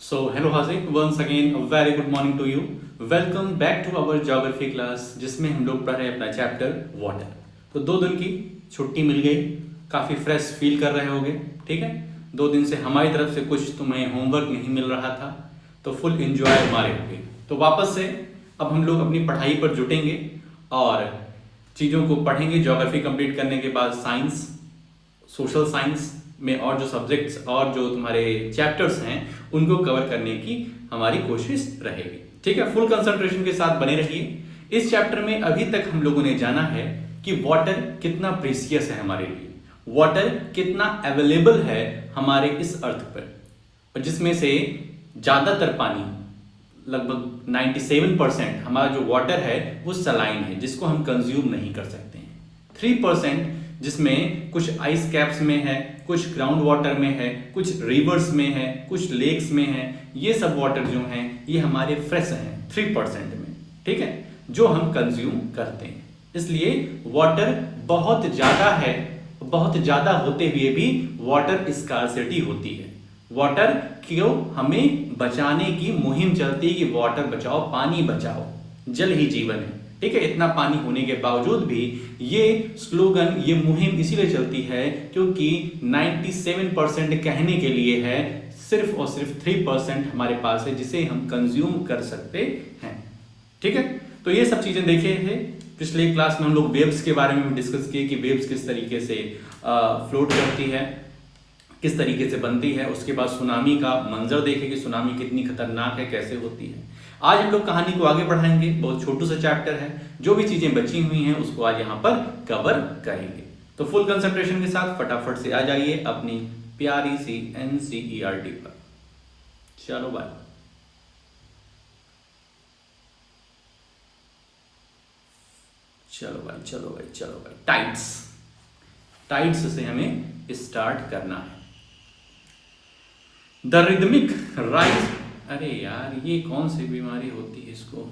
So, hello Haziq, once again a very good morning to you. Welcome back to our geography class जिसमें हम लोग पढ़ रहे हैं अपना चैप्टर वाटर। तो 2 दिन की छुट्टी मिल गई, काफ़ी फ्रेश फील कर रहे होगे, ठीक है। 2 दिन से हमारी तरफ से कुछ तुम्हें होमवर्क नहीं मिल रहा था, तो फुल एंजॉय हमारे हो गए। तो वापस से अब हम लोग अपनी पढ़ाई पर जुटेंगे और चीज़ों को पढ़ेंगे। ज्योग्राफी कंप्लीट करने के बाद साइंस, सोशल साइंस में और जो सब्जेक्ट्स और जो तुम्हारे चैप्टर्स हैं उनको कवर करने की हमारी कोशिश रहेगी, ठीक है। फुल कंसंट्रेशन के साथ बने रहिए। इस चैप्टर में अभी तक हम लोगों ने जाना है कि वाटर कितना प्रीसियस है हमारे लिए, वाटर कितना अवेलेबल है हमारे इस अर्थ पर, और जिसमें से ज़्यादातर पानी लगभग 97% हमारा जो वाटर है वो सलाइन है, जिसको हम कंज्यूम नहीं कर सकते हैं। 3% जिसमें कुछ आइस कैप्स में है, कुछ ग्राउंड वाटर में है, कुछ रिवर्स में है, कुछ लेक्स में है। ये सब वाटर जो हैं ये हमारे फ्रेश हैं 3% में, ठीक है, जो हम कंज्यूम करते हैं। इसलिए वाटर बहुत ज़्यादा है, बहुत ज़्यादा होते हुए भी वाटर स्कार्सिटी होती है। वाटर क्यों हमें बचाने की मुहिम चलती है कि वाटर बचाओ, पानी बचाओ, जल ही जीवन है, ठीक है। इतना पानी होने के बावजूद भी ये स्लोगन, ये मुहिम इसीलिए चलती है क्योंकि 97% कहने के लिए है, सिर्फ और सिर्फ 3% हमारे पास है जिसे हम कंज्यूम कर सकते हैं, ठीक है। तो ये सब चीजें देखे थे पिछले क्लास में। हम लोग वेव्स के बारे में डिस्कस किए कि वेव्स किस तरीके से फ्लोट करती है, किस तरीके से बनती है। उसके बाद सुनामी का मंजर देखे कि सुनामी कितनी खतरनाक है, कैसे होती है। आज हम लोग कहानी को आगे बढ़ाएंगे, बहुत छोटू सा चैप्टर है, जो भी चीजें बची हुई हैं उसको आज यहाँ पर कवर करेंगे। तो फुल कंसंट्रेशन के साथ फटाफट से आ जाइए अपनी प्यारी सी NCERT पर। चलो भाई, चलो भाई, चलो भाई, चलो भाई। टाइड्स से हमें स्टार्ट करना है। द रिदमिक राइज, अरे यार ये कौन सी बीमारी होती है इसको,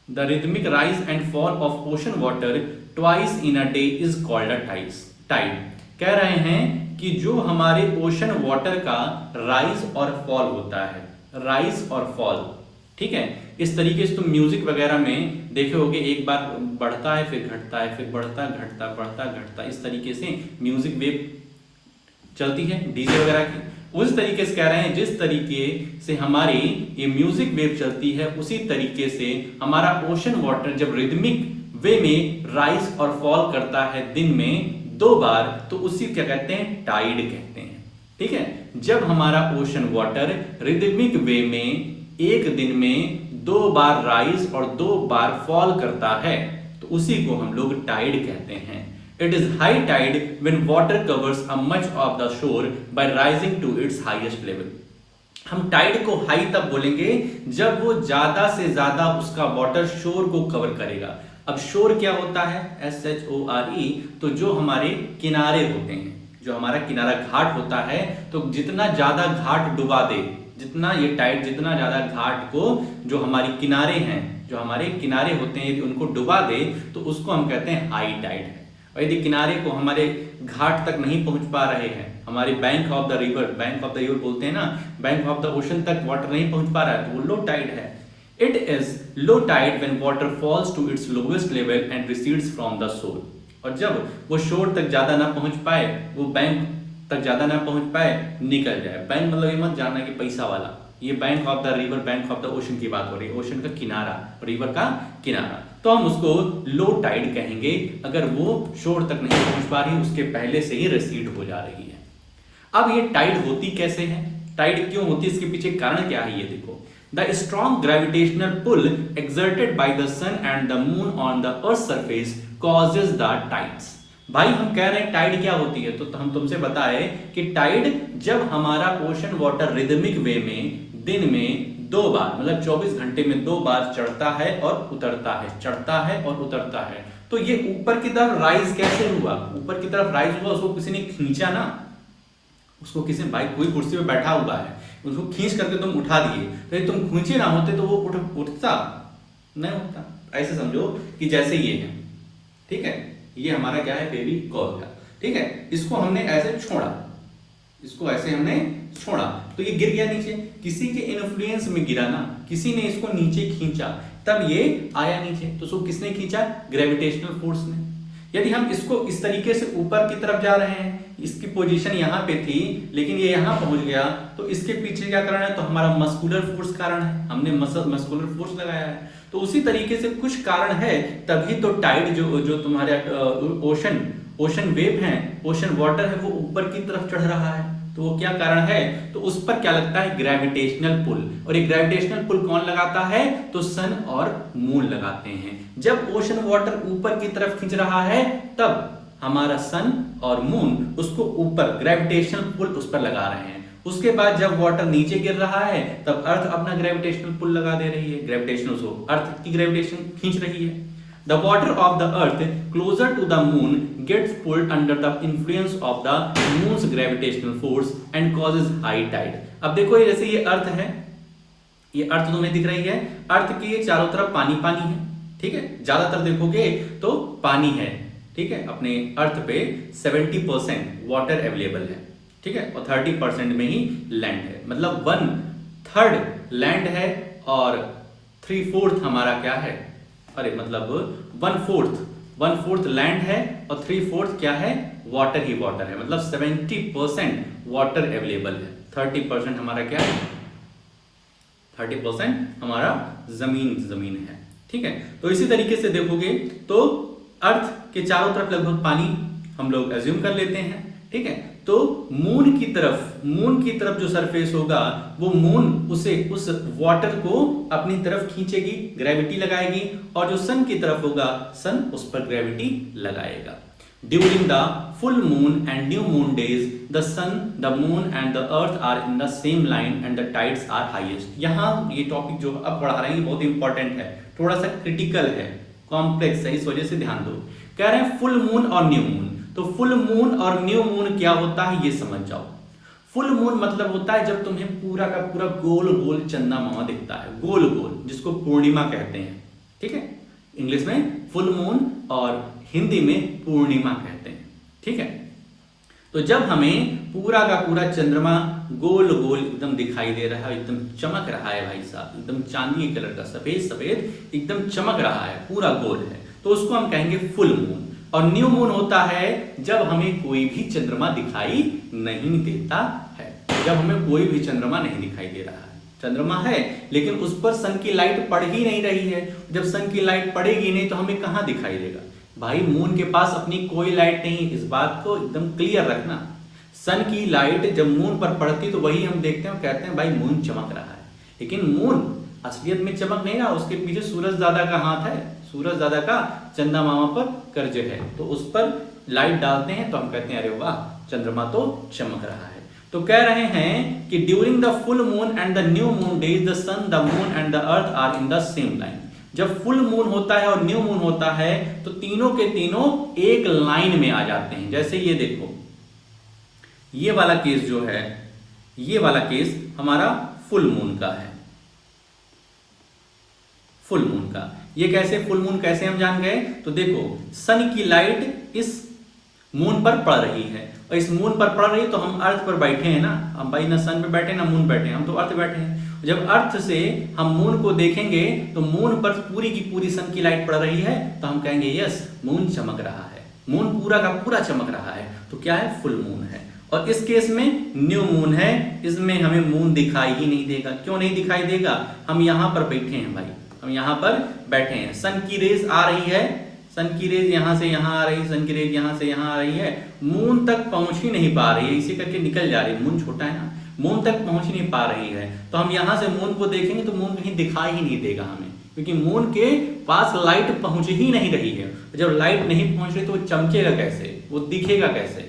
the rhythmic rise and fall of ocean water twice in a day is called a tide. कह रहे हैं कि जो हमारे ओशन वाटर का राइज और फॉल होता है, राइज और फॉल, ठीक है। इस तरीके से तुम म्यूजिक वगैरह में देखे होगे, एक बार बढ़ता है फिर घटता है, फिर बढ़ता घटता बढ़ता घटता, इस तरीके से म्यूजिक वेव चलती है डीजे वगैरह की। उस तरीके से कह रहे हैं जिस तरीके से हमारी ये म्यूजिक वेव चलती है, उसी तरीके से हमारा ओशन वाटर जब रिदमिक वे में राइज और फॉल करता है दिन में 2 बार, तो उसी क्या कहते हैं, टाइड कहते हैं, ठीक है। जब हमारा ओशन वाटर रिदमिक वे में एक दिन में 2 बार राइज और 2 बार फॉल करता है, तो उसी को हम लोग टाइड कहते हैं। It is high tide when water covers a much of the shore by rising to its highest level. हम टाइड को हाई तब बोलेंगे जब वो ज्यादा से ज्यादा उसका वाटर शोर को कवर करेगा। अब शोर क्या होता है, SHORE, तो जो हमारे किनारे होते हैं, जो हमारा किनारा घाट होता है, तो जितना ज्यादा घाट डुबा दे, जितना ये टाइड जितना ज्यादा घाट को, जो हमारी किनारे हैं, जो हमारे किनारे होते हैं, यदि उनको डुबा दे तो उसको हम कहते हैं हाई टाइड है। और यदि किनारे को हमारे घाट तक नहीं पहुंच पा रहे हैं, हमारे bank of the river, bank of the river बोलते हैं ना, बैंक ऑफ द ओशन तक वाटर नहीं पहुंच पा रहा है, तो वो लो टाइड है। It is low tide when water falls to its lowest level and recedes from the shore. और जब वो शोर तक ज्यादा ना पहुंच पाए, वो बैंक तक ज्यादा ना पहुंच पाए, निकल जाए। बैंक मतलब ये मत जानना कि पैसा वाला, ये bank of the river, bank of the ocean की बात हो रही है, ओशन का किनारा, रिवर का किनारा, तो हम उसको लो टाइड कहेंगे अगर वो शोर तक नहीं पहुंच पा रही, उसके पहले से ही रिसीड हो जा रही है। अब ये टाइड होती कैसे है, टाइड क्यों होती है, इसके पीछे कारण क्या है, ये देखो। The strong gravitational pull exerted by the sun and the moon on the earth surface causes the tides. भाई हम कह रहे हैं टाइड क्या होती है, तो हम तुमसे बताए कि टाइड जब हमारा ओशन वाटर रिदमिक वे में दिन में 2 बार, मतलब 24 घंटे में 2 बार चढ़ता है और उतरता है, चढ़ता है और उतरता है, तो ये ऊपर की तरफ राइज कैसे हुआ, ऊपर की तरफ राइज हुआ, उसको किसी ने खींचा ना, उसको किसी बाइक, कोई कुर्सी पे बैठा हुआ है, उसको खींच करके तुम उठा दिए, तो यदि तुम खींचे ना होते तो वो उठता नहीं, उठता। ऐसे समझो कि जैसे ये है, ठीक है, ये हमारा क्या है, फेविकॉल है। ठीक है, इसको हमने ऐसे छोड़ा, इसको ऐसे हमने छोड़ा तो ये गिर गया नीचे, किसी के इन्फ्लुएंस में गिरा ना, किसी ने इसको नीचे खींचा तब ये आया नीचे। तो उसको किसने खींचा, ग्रेविटेशनल फोर्स ने। यदि हम इसको इस तरीके से ऊपर की तरफ जा रहे हैं, इसकी पोजीशन यहाँ पे थी लेकिन ये यहाँ पहुंच गया, तो इसके पीछे क्या कारण है, तो हमारा मस्कुलर फोर्स कारण है, हमने मस्कुलर फोर्स लगाया है। तो उसी तरीके से कुछ कारण है, तभी तो टाइड जो तुम्हारे ओशन वेव है, ओशन वाटर है, वो ऊपर की तरफ चढ़ रहा है। तो वो क्या कारण है, तो उस पर क्या लगता है, ग्रेविटेशनल पुल। और ये ग्रेविटेशनल पुल कौन लगाता है, तो सन और मून लगाते हैं। जब ओशन वाटर ऊपर की तरफ खींच रहा है तब हमारा सन और मून उसको ऊपर ग्रेविटेशनल पुल उस पर लगा रहे हैं। उसके बाद जब वाटर नीचे गिर रहा है तब अर्थ अपना ग्रेविटेशनल पुल लगा दे रही है, ग्रेविटेशनल उसको अर्थ की ग्रेविटेशन खींच रही है। The water of the earth closer to the moon gets pulled under the influence of the moon's gravitational force and causes high tide। अब देखो ये जैसे ये अर्थ है, ये अर्थ तुम्हें दिख रही है, अर्थ के चारों तरफ पानी पानी है। ठीक है, ज्यादातर देखोगे तो पानी है। ठीक है, अपने अर्थ पे 70% वाटर अवेलेबल है। ठीक है, और 30% में ही लैंड है, मतलब 1/3 लैंड है और 3/4 हमारा क्या है, अरे मतलब 1/4 लैंड है और 3/4 क्या है, वाटर ही वाटर है। मतलब 70% वाटर अवेलेबल है, 30% हमारा क्या है, 30% हमारा जमीन है। ठीक है, तो इसी तरीके से देखोगे तो अर्थ के चारों तरफ लगभग पानी हम लोग एज्यूम कर लेते हैं। ठीक है, तो मून की तरफ जो सरफेस होगा वो मून उस वाटर को अपनी तरफ खींचेगी, ग्रेविटी लगाएगी, और जो सन की तरफ होगा सन उस पर ग्रेविटी लगाएगा। During the full moon and new moon days the sun, the moon and the earth are in the same line and the tides are highest. यहाँ ये टॉपिक जो अब पढ़ा रहे हैं बहुत इंपॉर्टेंट है, थोड़ा सा क्रिटिकल है, कॉम्प्लेक्स है, इस वजह से ध्यान दो। कह रहे हैं फुल मून और न्यू मून, तो फुल मून और न्यू मून क्या होता है ये समझ जाओ। फुल मून मतलब होता है जब तुम्हें पूरा का पूरा गोल गोल चंदा मामा दिखता है, गोल गोल, जिसको पूर्णिमा कहते हैं। ठीक है, इंग्लिश में फुल मून और हिंदी में पूर्णिमा कहते हैं। ठीक है, तो जब हमें पूरा का पूरा चंद्रमा गोल गोल एकदम दिखाई दे रहा है, एकदम चमक रहा है भाई साहब, एकदम चांदी कलर का, सफेद सफेद एकदम चमक रहा है, पूरा गोल है, तो उसको हम कहेंगे फुल मून। और न्यू मून होता है जब हमें कोई भी चंद्रमा दिखाई नहीं देता है, जब हमें कोई भी चंद्रमा नहीं दिखाई दे रहा है, चंद्रमा है लेकिन उस पर सन की लाइट पड़ ही नहीं रही है। जब सन की लाइट पड़ेगी नहीं तो हमें कहां दिखाई देगा भाई, मून के पास अपनी कोई लाइट नहीं, इस बात को एकदम क्लियर रखना। सन की लाइट जब मून पर पड़ती तो वही हम देखते हैं, कहते हैं भाई मून चमक रहा है, लेकिन मून असलियत में चमक नहीं रहा, उसके पीछे सूरज दादा का हाथ है, सूरज दादा का चंदा मामा पर कर्ज है, तो उस पर लाइट डालते हैं तो हम कहते हैं अरे वाह चंद्रमा तो चमक रहा है। तो कह रहे हैं कि during the full moon and the new moon days the sun, the moon and the earth are in the same line. जब फुल मून होता है और न्यू मून होता है तो तीनों के तीनों एक लाइन में आ जाते हैं। जैसे ये देखो, ये वाला केस जो है, ये वाला केस हमारा फुल मून का है, फुल मून का। ये कैसे फुल मून कैसे हम जान गए, तो देखो सन की लाइट इस मून पर पड़ रही है और इस मून पर पड़ रही है तो हम अर्थ पर बैठे हैं ना, हम भाई ना सन पे बैठे ना मून बैठे हैं, हम तो अर्थ बैठे हैं। जब अर्थ से हम मून को देखेंगे तो मून पर पूरी की पूरी सन की लाइट पड़ रही है तो हम कहेंगे यस मून चमक रहा है, मून पूरा का पूरा चमक रहा है, तो क्या है, फुल मून है। और इस केस में न्यू मून है, इसमें हमें मून दिखाई ही नहीं देगा। क्यों नहीं दिखाई देगा, हम यहाँ पर बैठे हैं भाई, हम यहाँ पर बैठे हैं, सन की रेज आ रही है, सन की रेज यहाँ से यहाँ आ रही है, सन की रेज यहाँ से यहाँ आ रही है, मून तक पहुंच ही नहीं पा रही है, इसी करके निकल जा रही है, मून छोटा है ना, मून तक पहुंच ही नहीं पा रही है। तो हम यहाँ से मून को देखेंगे तो मून कहीं दिखाई ही नहीं देगा हमें, क्योंकि मून के पास लाइट पहुंच ही नहीं रही है। जब लाइट नहीं पहुंच रही तो वो चमकेगा कैसे, वो दिखेगा कैसे,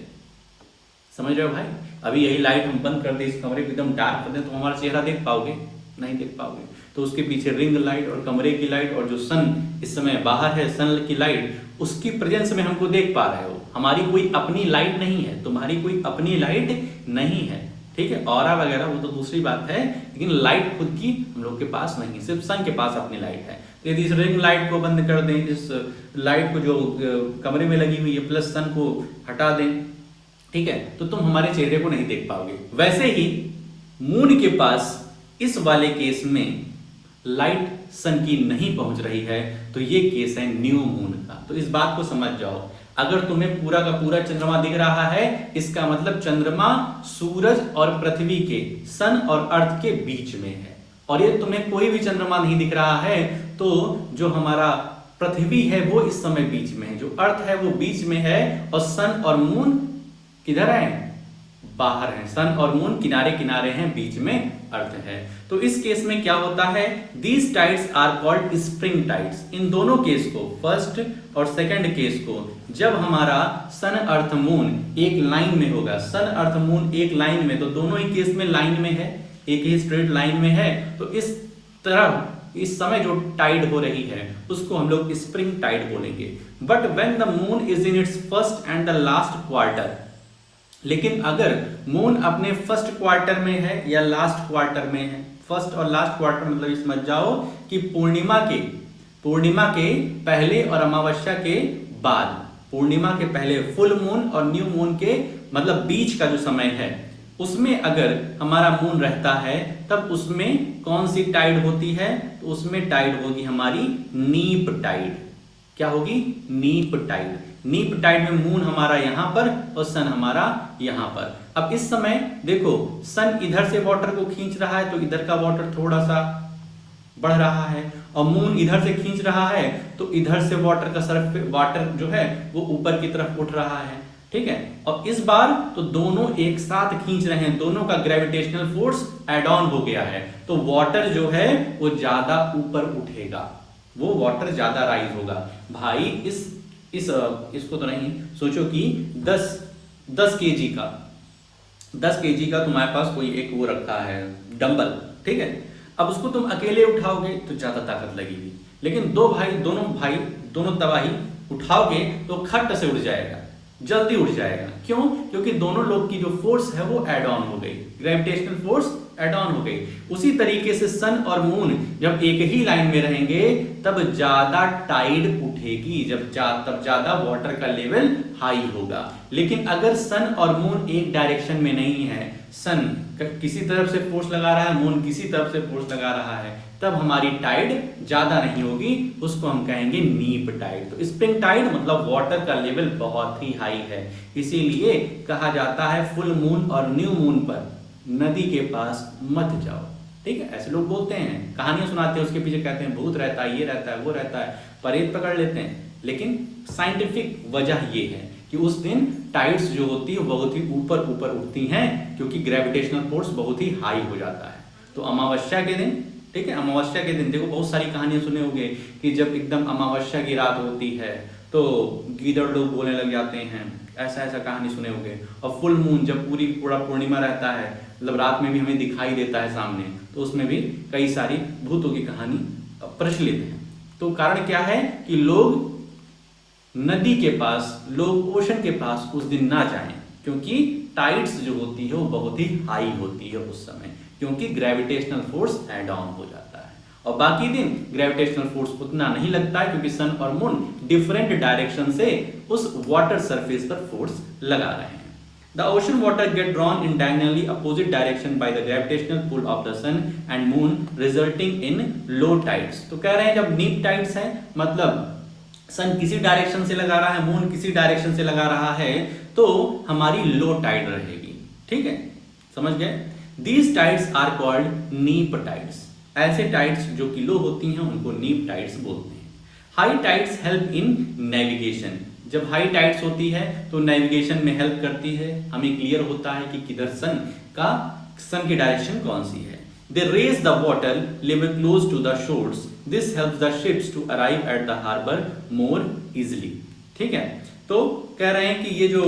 समझ रहे हो भाई। अभी यही लाइट हम बंद कर दे, इस कमरे को एकदम डार्क कर दे तो हमारा चेहरा देख पाओगे, नहीं देख पाओगे। तो उसके पीछे रिंग लाइट और कमरे की लाइट और जो सन इस समय बाहर है, सन की लाइट, उसकी प्रेजेंस में हमको देख पा रहे हो। हमारी कोई अपनी लाइट नहीं है, तुम्हारी कोई अपनी लाइट नहीं है, ठीक है। ऑरा वगैरह वो तो दूसरी बात है, लेकिन लाइट खुद की हम लोग के पास नहीं है, सिर्फ सन के पास अपनी लाइट है। यदि इस रिंग लाइट को बंद कर दें, इस लाइट को जो कमरे में लगी हुई है प्लस सन को हटा दें, ठीक है, तो तुम हमारे चेहरे को नहीं देख पाओगे। वैसे ही मून के पास इस वाले केस में लाइट सन की नहीं पहुंच रही है, तो ये केस है न्यू मून का। तो इस बात को समझ जाओ, अगर तुम्हें पूरा का पूरा चंद्रमा दिख रहा है, इसका मतलब चंद्रमा सूरज और पृथ्वी के, सन और अर्थ के बीच में है। और ये तुम्हें कोई भी चंद्रमा नहीं दिख रहा है, तो जो हमारा पृथ्वी है वो इस समय बीच में है, जो अर्थ है वो बीच में है, और सन और मून किधर है? बाहर है। सन और मून किनारे किनारे हैं, बीच में अर्थ है। तो इस केस में क्या होता है? These tides are called spring tides. इन दोनों केस को, फर्स्ट और सेकंड केस को, जब हमारा सन अर्थ मून एक लाइन में होगा, सन अर्थ मून एक लाइन में, तो दोनों ही केस में लाइन में है, एक ही स्ट्रेट लाइन में है, तो इस तरह इस समय जो टाइड हो रही है उसको हम लोग स्प्रिंग टाइड बोलेंगे। But when the moon is in its first and the last quarter, लेकिन अगर मून अपने फर्स्ट क्वार्टर में है या लास्ट क्वार्टर में है, फर्स्ट और लास्ट क्वार्टर मतलब ये समझ जाओ कि पूर्णिमा के पहले और अमावस्या के बाद, पूर्णिमा के पहले फुल मून और न्यू मून के मतलब बीच का जो समय है, उसमें अगर हमारा मून रहता है, तब उसमें कौन सी टाइड होती है? तो उसमें टाइड होगी हमारी नीप टाइड। क्या होगी? नीप टाइड। नीप टाइड में मून हमारा यहां पर और सन हमारा यहां पर। अब इस समय देखो, सन इधर से वाटर को खींच रहा है, तो इधर का वाटर थोड़ा सा बढ़ रहा है, और मून इधर से खींच रहा है, तो इधर से वाटर का सरफेस, वाटर जो है वो ऊपर की तरफ उठ रहा है, ठीक है। और इस बार तो दोनों एक साथ खींच रहे हैं, दोनों का ग्रेविटेशनल फोर्स एड ऑन हो गया है, तो वाटर जो है वो ज्यादा ऊपर उठेगा, वो वाटर ज्यादा राइज होगा। भाई इसको तो नहीं सोचो कि 10 केजी का तुम्हारे पास कोई एक वो रखा है डंबल, ठीक है। अब उसको तुम अकेले उठाओगे तो ज्यादा ताकत लगेगी, लेकिन दोनों तबाही उठाओगे तो खट से उड़ जाएगा, जल्दी उड़ जाएगा। क्यों? क्योंकि दोनों लोग की जो फोर्स है वो एड ऑन हो गई, ग्रेविटेशनल फोर्स एड ऑन हो गई। उसी तरीके से सन और मून जब एक ही लाइन में रहेंगे, तब ज्यादा टाइड उठेगी, तब ज्यादा वाटर का लेवल हाई होगा। लेकिन अगर सन और मून एक डायरेक्शन में नहीं है, सन किसी तरफ से फोर्स लगा रहा है, मून किसी तरफ से फोर्स लगा रहा है, तब हमारी टाइड ज्यादा नहीं होगी, उसको हम कहेंगे नीप टाइड। तो स्प्रिंग टाइड मतलब वाटर का लेवल बहुत ही हाई है, इसीलिए कहा जाता है फुल मून और न्यू मून पर नदी के पास मत जाओ, ठीक है। ऐसे लोग बोलते हैं, कहानियां सुनाते हैं, उसके पीछे कहते हैं भूत रहता है, ये रहता है, वो रहता है, परेत पकड़ लेते हैं। लेकिन साइंटिफिक वजह ये है कि उस दिन टाइड्स जो होती है बहुत ही ऊपर उठती हैं, क्योंकि ग्रेविटेशनल फोर्स बहुत ही हाई हो जाता है। तो अमावस्या के दिन, ठीक है, अमावस्या के दिन देखो बहुत सारी कहानियां सुने होंगे कि जब एकदम अमावस्या की रात होती है तो गीदड़ लोग बोलने लग जाते हैं, ऐसा कहानी सुने होंगे। और फुल मून जब पूरा पूर्णिमा रहता है, मतलब रात में भी हमें दिखाई देता है सामने, तो उसमें भी कई सारी भूतों की कहानी प्रचलित है। तो कारण क्या है कि लोग नदी के पास, लोग ओशन के पास उस दिन ना जाएं, क्योंकि टाइड्स जो होती है वो बहुत ही हाई होती है उस समय, क्योंकि ग्रेविटेशनल फोर्स एड ऑन हो जाता है। और बाकी दिन ग्रेविटेशनल फोर्स उतना नहीं लगता है, क्योंकि सन और मून डिफरेंट डायरेक्शन से उस वाटर सरफेस पर फोर्स लगा रहे हैं। The ocean water get drawn in diagonally opposite direction by the gravitational pull of the sun and moon, resulting in low tides. तो कह रहे हैं जब नीप टाइड्स है, मतलब सन किसी डायरेक्शन से लगा रहा है, मून किसी डायरेक्शन से लगा रहा है, तो हमारी लो टाइड रहेगी, ठीक है, समझ गए। These tides are called neap tides. ऐसे टाइड्स जो कि लो होती हैं उनको नीप टाइड्स बोलते हैं। High tides help in navigation. जब हाई टाइड्स होती है तो नेविगेशन में हेल्प करती है, हमें क्लियर होता है कि किधर सन की डायरेक्शन कौन सी है। They raise the water level close to the shores. This helps the ships to arrive at the harbor more easily. ठीक है, तो कह रहे हैं कि ये जो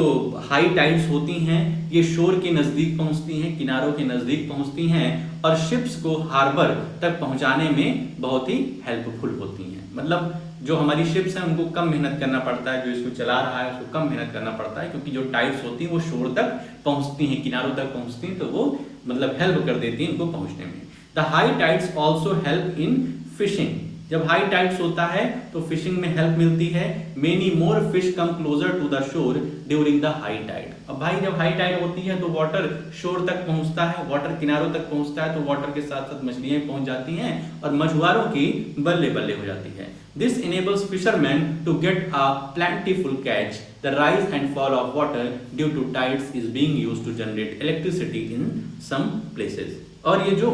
हाई टाइड्स होती हैं ये शोर के नजदीक पहुंचती हैं, किनारों के नजदीक पहुंचती हैं, और शिप्स को हार्बर तक पहुंचाने में बहुत ही हेल्पफुल होती हैं। मतलब जो हमारी शिप्स हैं उनको कम मेहनत करना पड़ता है, जो इसको चला रहा है उसको कम मेहनत करना पड़ता है, क्योंकि जो टाइड्स होती हैं वो शोर तक पहुंचती हैं, किनारों तक पहुंचती हैं, तो वो मतलब हेल्प कर देती हैं इनको पहुंचने में। The high tides also help in fishing. जब हाई टाइड्स होता है तो फिशिंग में हेल्प मिलती है। Many more fish come closer to the shore during the high tide. अब भाई जब हाई टाइड होती है तो वाटर शोर तक पहुंचता है, वाटर किनारों तक पहुंचता है, तो वाटर के साथ साथ मछलियां पहुंच जाती हैं और मछुआरों की बल्ले बल्ले हो जाती है। This enables fishermen to get a plentiful catch. The rise and fall of water due to tides is being used to generate electricity in some places. और ये जो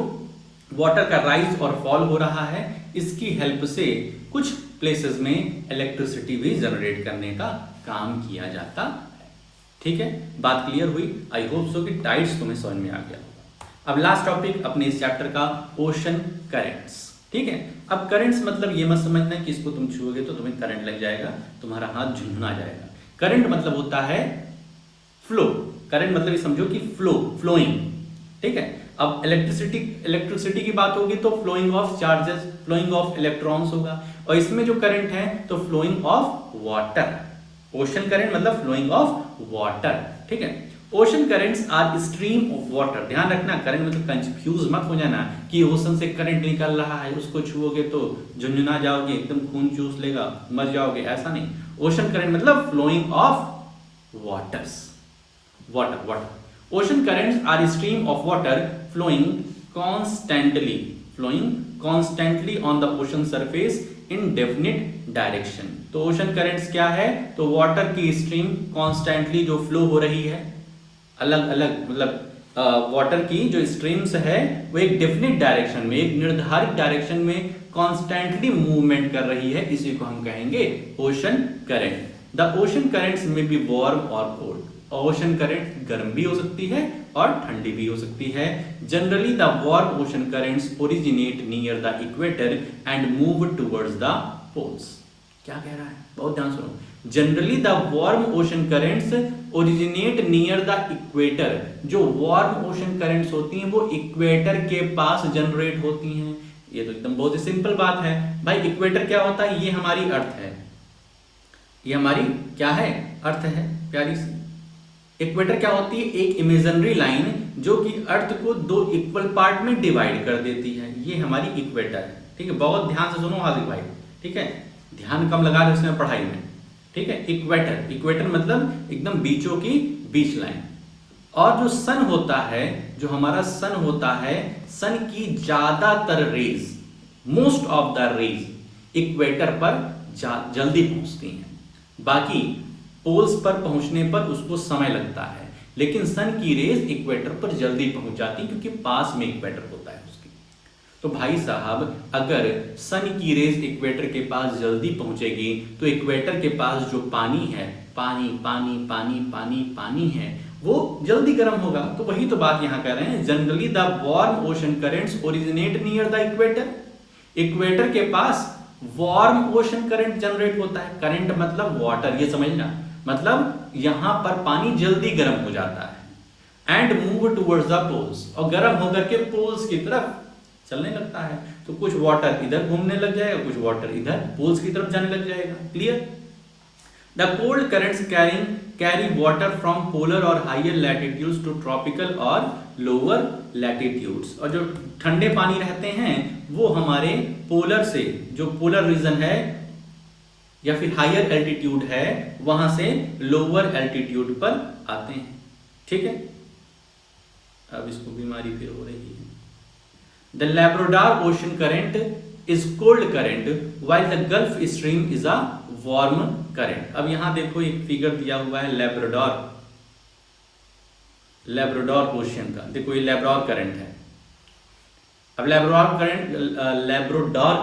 वाटर का राइज और फॉल हो रहा है, इसकी हेल्प से कुछ प्लेसेस में इलेक्ट्रिसिटी भी जनरेट करने का काम किया जाता है। ठीक है, बात क्लियर हुई? आई होप सो कि टाइड्स तुम्हें समझ में आ गया होगा। अब लास्ट टॉपिक अपने इस चैप्टर का, ओशन करेंट्स। ठीक है, अब करंट्स मतलब ये मत समझना कि इसको तुम छुओगे तो तुम्हें करंट लग जाएगा, तुम्हारा हाथ झुंझुना जाएगा। करंट मतलब होता है फ्लो। करंट मतलब ये समझो कि फ्लो, फ्लोइंग। ठीक है, अब इलेक्ट्रिसिटी की बात होगी तो flowing of charges, flowing of electrons होगा, और इसमें जो करंट है तो flowing of water. Ocean current मतलब फ्लोइंग ऑफ वाटर। ठीक है, ocean currents are stream of water. ध्यान रखना, करंट मतलब कंफ्यूज मत हो जाना कि ओशन से करंट निकल रहा है, उसको छुओगे तो झुंझुना जाओगे, एकदम खून चूस लेगा, मर जाओगे, ऐसा नहीं। ओशन करंट मतलब flowing of waters, water. Ocean currents are stream of water flowing constantly on the ocean surface in definite direction. तो ओशन करेंट्स क्या है? तो वाटर की स्ट्रीम कॉन्स्टेंटली जो फ्लो हो रही है, अलग अलग मतलब वाटर की जो स्ट्रीम्स है वो एक डेफिनिट डायरेक्शन में, एक निर्धारित डायरेक्शन में कॉन्स्टेंटली मूवमेंट कर रही है, इसी को हम कहेंगे ocean current. The ocean currents में बी वार्म और कोल्ड। ओशन करंट गर्म भी हो सकती है और ठंडी भी हो सकती है। Generally the warm ocean currents originate near the equator and move towards the poles. क्या कह रहा है? बहुत ध्यान सुनो। Generally the warm ocean currents originate near the equator. जो वार्म ओशन करेंट्स होती हैं वो इक्वेटर के पास जनरेट होती हैं। ये तो एकदम बहुत ही सिंपल बात है भाई। इक्वेटर क्या होता है? ये हमारी अर्थ है, ये हमारी क्या है? अर्थ है प्यारी सी। इक्वेटर क्या होती है? एक इमेजिनरी लाइन जो कि अर्थ को दो इक्वल पार्ट में डिवाइड कर देती है, ये हमारी इक्वेटर है। ठीक है, बहुत ध्यान से सुनो हाजिर भाई। ठीक है, ध्यान कम लगा रहे उसमें पढ़ाई में। ठीक है, इक्वेटर मतलब एकदम बीचों की बीच लाइन। और जो सन होता है, जो हमारा सन होता है, सन की ज्यादातर rays, most of the rays equator पर जल्दी पहुंचती हैं। बाकी पोल्स पर पहुंचने पर उसको समय लगता है, लेकिन सन की रेज इक्वेटर पर जल्दी पहुंच जाती क्योंकि पास में इक्वेटर होता है उसकी। तो भाई साहब, अगर सन की रेज इक्वेटर के पास जल्दी पहुंचेगी तो इक्वेटर के पास जो पानी है, पानी है, वो जल्दी गर्म होगा। तो वही तो बात यहां कर रहे हैं। Generally the warm ocean currents originate near the equator. Equator के पास वार्म ओशन करंट जनरेट होता है। करंट मतलब वाटर, ये समझना, मतलब यहां पर पानी जल्दी गर्म हो जाता है। And move towards the poles, और गर्म होकर के पोल्स की तरफ चलने लगता है। तो कुछ वाटर इधर घूमने लग जाएगा, कुछ वाटर इधर पोल्स की तरफ जाने लग जाएगा। Clear? The cold currents carry water from polar और हायर लैटिट्यूड्स टू ट्रॉपिकल और लोअर लैटिट्यूड्स। और जो ठंडे पानी रहते हैं वो हमारे पोलर से, जो पोलर रीजन है या फिर हायर एल्टीट्यूड है, वहां से लोअर एल्टीट्यूड पर आते हैं। ठीक है, अब इसको बीमारी फिर हो रही है। The Labrador ocean current is cold current while the Gulf stream is a warm current। अब यहां देखो एक फिगर दिया हुआ है लैब्राडोर ओशियन का। देखो ये लैब्राडोर करंट है। अब लैब्राडोर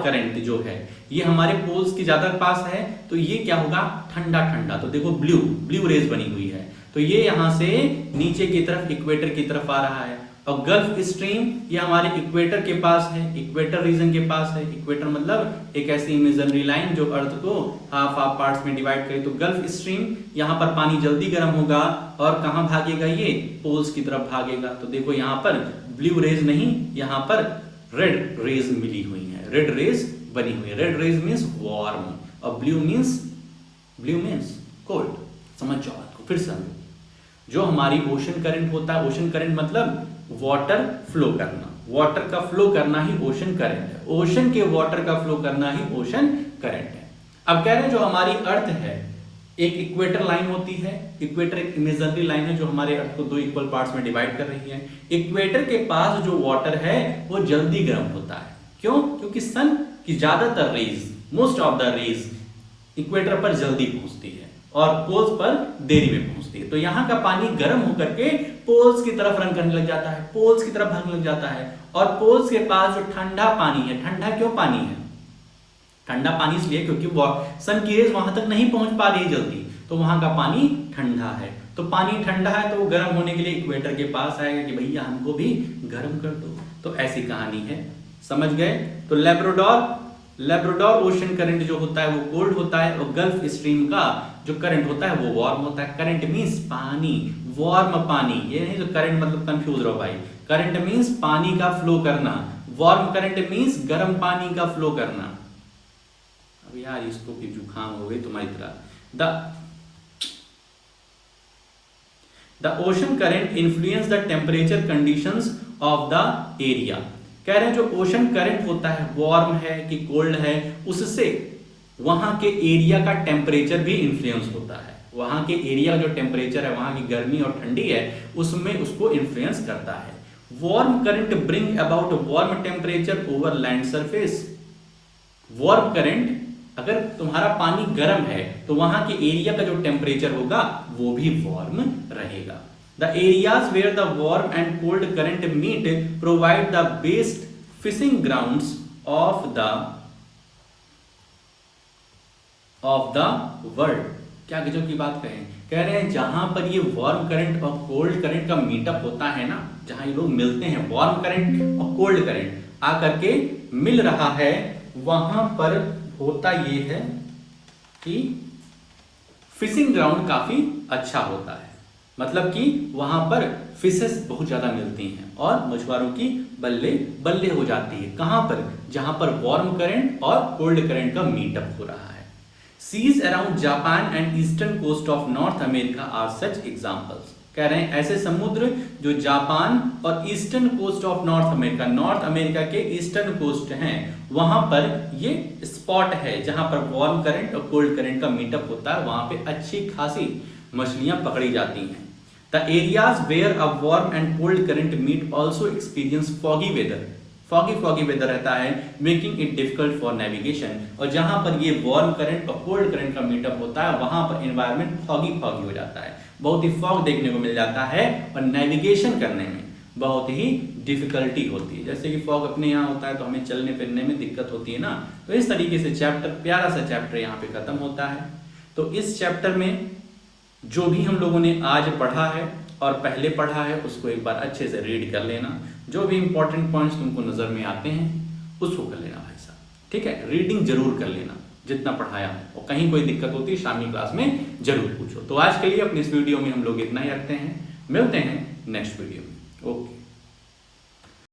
करंट जो है ये हमारे पोल्स के ज्यादा पास है, तो ये क्या होगा? ठंडा। तो देखो ब्लू रेज बनी हुई है, तो ये यहां से नीचे की तरफ इक्वेटर की तरफ आ रहा है। और गल्फ स्ट्रीम ये हमारे इक्वेटर के पास है, इक्वेटर रीजन के पास है। इक्वेटर मतलब एक ऐसी इमेजिनरी लाइन जो अर्थ को हाफ पार्ट्स में डिवाइड करे। तो गल्फ स्ट्रीम, यहाँ पर पानी जल्दी गर्म होगा और कहाँ भागेगा? ये पोल्स की तरफ भागेगा। तो देखो यहाँ पर ब्लू रेज नहीं, यहाँ पर रेड रेज मिली हुई है, रेड रेज बनी हुई है। रेड रेज मीन्स वार्म और ब्लू मीन्स कोल्ड। समझ जाओ बात को, फिर समझो। जो हमारी ओशन करंट होता है, ओशन करंट मतलब वाटर फ्लो करना, वाटर का फ्लो करना ही ओशन करंट है, ओशन के वाटर का फ्लो करना ही ओशन करंट है। अब कह रहे हैं जो हमारी अर्थ है, एक इक्वेटर लाइन होती है, इक्वेटर एक इमेजिनरी लाइन है जो हमारे अर्थ को दो इक्वल पार्ट्स में डिवाइड कर रही है। इक्वेटर के पास जो वाटर है वो जल्दी गर्म होता है, क्यों? क्योंकि सन की ज्यादातर rays, most of the rays equator पर जल्दी पहुंचती है और पोल्स पर देरी में पहुंचती है। तो यहाँ का पानी गर्म होकर के पोल्स की तरफ रन करने लग जाता है, पोल्स की तरफ भागने लग जाता है। और पोल्स के पास जो ठंडा पानी है, ठंडा क्यों पानी है? ठंडा पानी इसलिए क्योंकि सन की रेज वहां तक नहीं पहुंच पा रही जल्दी, तो वहां का पानी ठंडा है। तो पानी ठंडा है तो वो गर्म होने के लिए इक्वेटर के पास आएगा कि भैया हमको भी गर्म कर दो। तो ऐसी कहानी है, समझ गए? तो लेब्राडोर ओशन करंट जो होता है वो कोल्ड होता है और गल्फ स्ट्रीम का जो करंट होता है वो वार्म होता है। करंट मींस पानी, वार्म पानी, ये नहीं तो करंट मतलब कंफ्यूज रहो भाई। करंट मींस पानी का फ्लो करना, वार्म करंट मींस गर्म पानी का फ्लो करना। अब यार इसको भी जुकाम हो गई तुम्हारी तरह। The ocean current influence the temperature conditions of the area। कह रहे हैं जो ओशन करंट होता है, वार्म है कि कोल्ड है, उससे वहां के एरिया का टेम्परेचर भी इन्फ्लुएंस होता है। वहां के एरिया का जो टेम्परेचर है, वहां की गर्मी और ठंडी है, उसमें उसको इन्फ्लुएंस करता है। Warm current bring about warm temperature over land surface. Warm current, अगर तुम्हारा पानी गर्म है तो वहां के एरिया का जो टेम्परेचर होगा वो भी वार्म रहेगा। The areas where the warm and cold current meet provide the best fishing grounds of the world। क्या गजब की बात कहें, कह रहे हैं जहां पर ये वार्म करंट और कोल्ड करंट का मीटअप होता है ना, जहां ये लोग मिलते हैं, वार्म करंट और कोल्ड करंट आकर के मिल रहा है, वहां पर होता ये है कि फिशिंग ग्राउंड काफी अच्छा होता है। मतलब कि वहां पर फिशेस बहुत ज्यादा मिलती हैं और मछुआरों की बल्ले बल्ले हो जाती है। कहां पर? जहां पर वार्म करंट और कोल्ड करंट का मीटअप हो रहा है। Seas around Japan and eastern coast of North America are such examples. कह रहे हैं ऐसे समुद्र जो जापान और eastern coast of North America, North America के ईस्टर्न कोस्ट हैं, वहां पर ये स्पॉट है जहां पर वार्म करंट और कोल्ड करंट का मीटअप होता है, वहां पे अच्छी खासी मछलियां पकड़ी जाती हैं। The areas where a warm and cold current meet also experience foggy weather। foggy weather रहता है, making it difficult for navigation। और जहां पर ये वार्म करंट और कोल्ड करंट का मीटअप होता है, वहां पर एनवायरनमेंट foggy हो जाता है, बहुत ही फॉग देखने को मिल जाता है और नेविगेशन करने में बहुत ही डिफिकल्टी होती है। जैसे कि फॉग अपने यहाँ होता है तो हमें चलने फिरने में दिक्कत होती है ना। तो इस तरीके से चैप्टर, प्यारा सा चैप्टर यहाँ पे खत्म होता है। तो इस चैप्टर में जो भी हम लोगों ने आज पढ़ा है और पहले पढ़ा है उसको एक बार अच्छे से रीड कर लेना। जो भी इंपॉर्टेंट पॉइंट्स तुमको नजर में आते हैं उसको कर लेना भाई साहब, ठीक है? रीडिंग जरूर कर लेना जितना पढ़ाया है, और कहीं कोई दिक्कत होती है शाम की क्लास में जरूर पूछो। तो आज के लिए अपने इस वीडियो में हम लोग इतना ही रखते हैं, मिलते हैं नेक्स्ट वीडियो में। ओके।